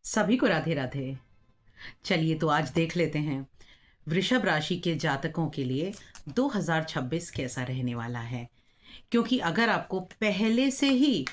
सभी को राधे राधे। चलिए तो आज देख लेते हैं वृषभ राशि के जातकों के लिए 2026 कैसा रहने वाला है। क्योंकि अगर आपको पहले से ही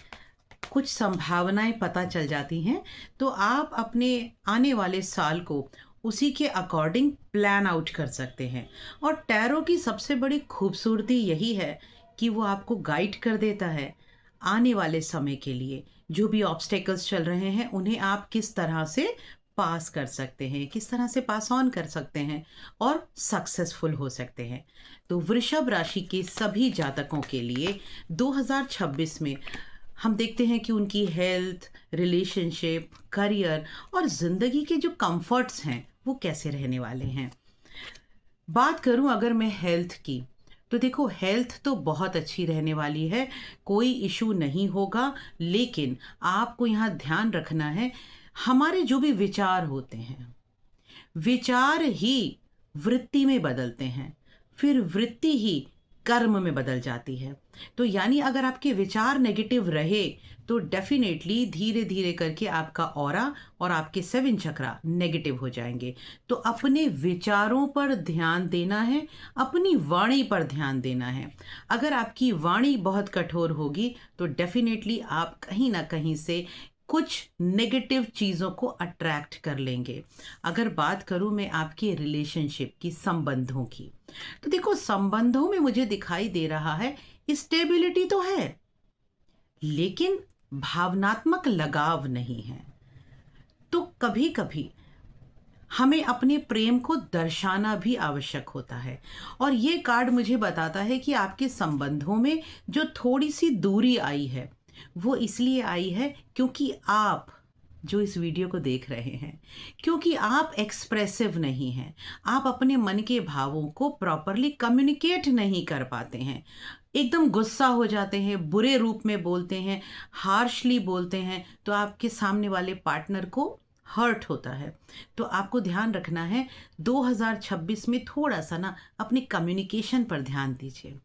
कुछ संभावनाएं पता चल जाती हैं तो आप अपने आने वाले साल को उसी के अकॉर्डिंग प्लान आउट कर सकते हैं। और टैरो की सबसे बड़ी खूबसूरती यही है कि वो आपको गाइड कर देता है आने वाले समय के लिए। जो भी ऑब्स्टेकल्स चल रहे हैं उन्हें आप किस तरह से पास कर सकते हैं, किस तरह से पास ऑन कर सकते हैं और सक्सेसफुल हो सकते हैं। तो वृषभ राशि के सभी जातकों के लिए 2026 में हम देखते हैं कि उनकी हेल्थ, रिलेशनशिप, करियर और ज़िंदगी के जो कंफर्ट्स हैं वो कैसे रहने वाले हैं। बात करूं अगर मैं हेल्थ की, तो देखो हेल्थ तो बहुत अच्छी रहने वाली है, कोई इशू नहीं होगा। लेकिन आपको यहाँ ध्यान रखना है, हमारे जो भी विचार होते हैं, विचार ही वृत्ति में बदलते हैं, फिर वृत्ति ही कर्म में बदल जाती है। तो यानी अगर आपके विचार नेगेटिव रहे तो डेफिनेटली धीरे धीरे करके आपका ऑरा और आपके सेवन चक्रा नेगेटिव हो जाएंगे। तो अपने विचारों पर ध्यान देना है, अपनी वाणी पर ध्यान देना है। अगर आपकी वाणी बहुत कठोर होगी तो डेफिनेटली आप कहीं ना कहीं से कुछ नेगेटिव चीज़ों को अट्रैक्ट कर लेंगे। अगर बात करूं मैं आपके रिलेशनशिप की, संबंधों की, तो देखो संबंधों में मुझे दिखाई दे रहा है स्टेबिलिटी तो है, लेकिन भावनात्मक लगाव नहीं है। तो कभी कभी हमें अपने प्रेम को दर्शाना भी आवश्यक होता है। और ये कार्ड मुझे बताता है कि आपके संबंधों में जो थोड़ी सी दूरी आई है वो इसलिए आई है क्योंकि आप जो इस वीडियो को देख रहे हैं, क्योंकि आप एक्सप्रेसिव नहीं हैं, आप अपने मन के भावों को प्रॉपरली कम्युनिकेट नहीं कर पाते हैं, एकदम गुस्सा हो जाते हैं, बुरे रूप में बोलते हैं, हार्शली बोलते हैं, तो आपके सामने वाले पार्टनर को हर्ट होता है। तो आपको ध्यान रखना है 2026 में थोड़ा सा ना अपनी कम्युनिकेशन पर ध्यान दीजिए।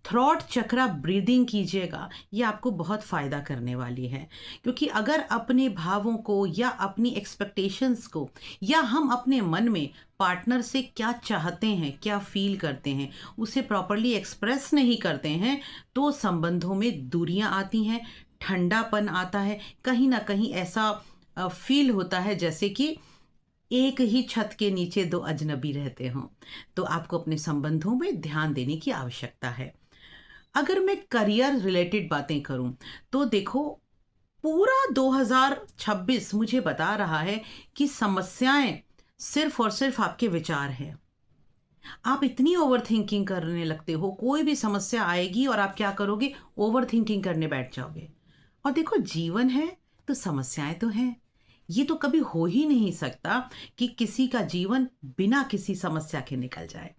थ्रॉट चक्रा ब्रीदिंग कीजिएगा, ये आपको बहुत फ़ायदा करने वाली है। क्योंकि अगर अपने भावों को या अपनी एक्सपेक्टेशंस को या हम अपने मन में पार्टनर से क्या चाहते हैं, क्या फील करते हैं, उसे प्रॉपरली एक्सप्रेस नहीं करते हैं तो संबंधों में दूरियां आती हैं, ठंडापन आता है, कहीं ना कहीं ऐसा फील होता है जैसे कि एक ही छत के नीचे दो अजनबी रहते हों। तो आपको अपने संबंधों में ध्यान देने की आवश्यकता है। अगर मैं करियर रिलेटेड बातें करूं तो देखो पूरा 2026 मुझे बता रहा है कि समस्याएं सिर्फ और सिर्फ आपके विचार हैं। आप इतनी ओवर थिंकिंग करने लगते हो, कोई भी समस्या आएगी और आप क्या करोगे, ओवर थिंकिंग करने बैठ जाओगे। और देखो जीवन है तो समस्याएं तो हैं, ये तो कभी हो ही नहीं सकता कि किसी का जीवन बिना किसी समस्या के निकल जाए।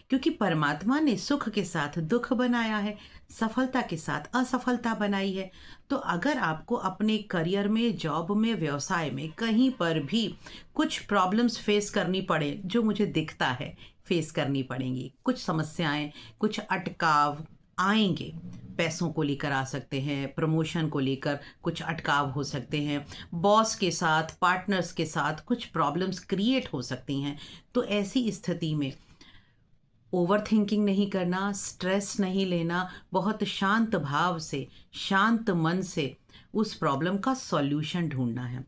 क्योंकि परमात्मा ने सुख के साथ दुख बनाया है, सफलता के साथ असफलता बनाई है। तो अगर आपको अपने करियर में, जॉब में, व्यवसाय में कहीं पर भी कुछ प्रॉब्लम्स फेस करनी पड़े, जो मुझे दिखता है फेस करनी पड़ेंगी, कुछ समस्याएं, कुछ अटकाव आएंगे। पैसों को लेकर आ सकते हैं, प्रमोशन को लेकर कुछ अटकाव हो सकते हैं, बॉस के साथ, पार्टनर्स के साथ कुछ प्रॉब्लम्स क्रिएट हो सकती हैं। तो ऐसी स्थिति में ओवर थिंकिंग नहीं करना, स्ट्रेस नहीं लेना, बहुत शांत भाव से, शांत मन से उस प्रॉब्लम का सॉल्यूशन ढूंढना है।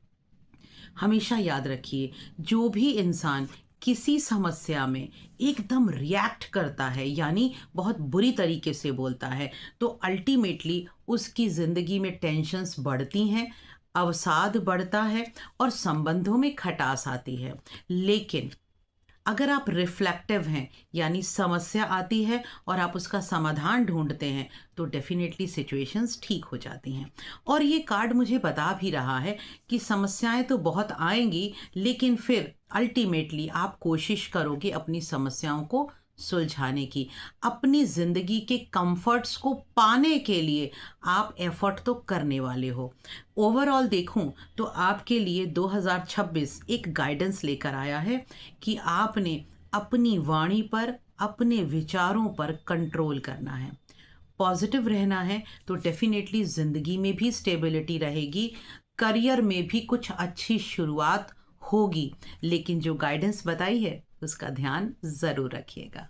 हमेशा याद रखिए, जो भी इंसान किसी समस्या में एकदम रिएक्ट करता है, यानी बहुत बुरी तरीके से बोलता है, तो अल्टीमेटली उसकी ज़िंदगी में टेंशन्स बढ़ती हैं, अवसाद बढ़ता है और संबंधों में खटास आती है। लेकिन अगर आप रिफ्लेक्टिव हैं, यानी समस्या आती है और आप उसका समाधान ढूंढते हैं, तो डेफिनेटली सिचुएशंस ठीक हो जाती हैं। और ये कार्ड मुझे बता भी रहा है कि समस्याएं तो बहुत आएंगी, लेकिन फिर अल्टीमेटली आप कोशिश करोगे अपनी समस्याओं को सुलझाने की, अपनी ज़िंदगी के कंफर्ट्स को पाने के लिए आप एफर्ट तो करने वाले हो। ओवरऑल देखूं तो आपके लिए 2026 एक गाइडेंस लेकर आया है कि आपने अपनी वाणी पर, अपने विचारों पर कंट्रोल करना है, पॉजिटिव रहना है। तो डेफिनेटली ज़िंदगी में भी स्टेबिलिटी रहेगी, करियर में भी कुछ अच्छी शुरुआत होगी, लेकिन जो गाइडेंस बताई है उसका ध्यान ज़रूर रखिएगा।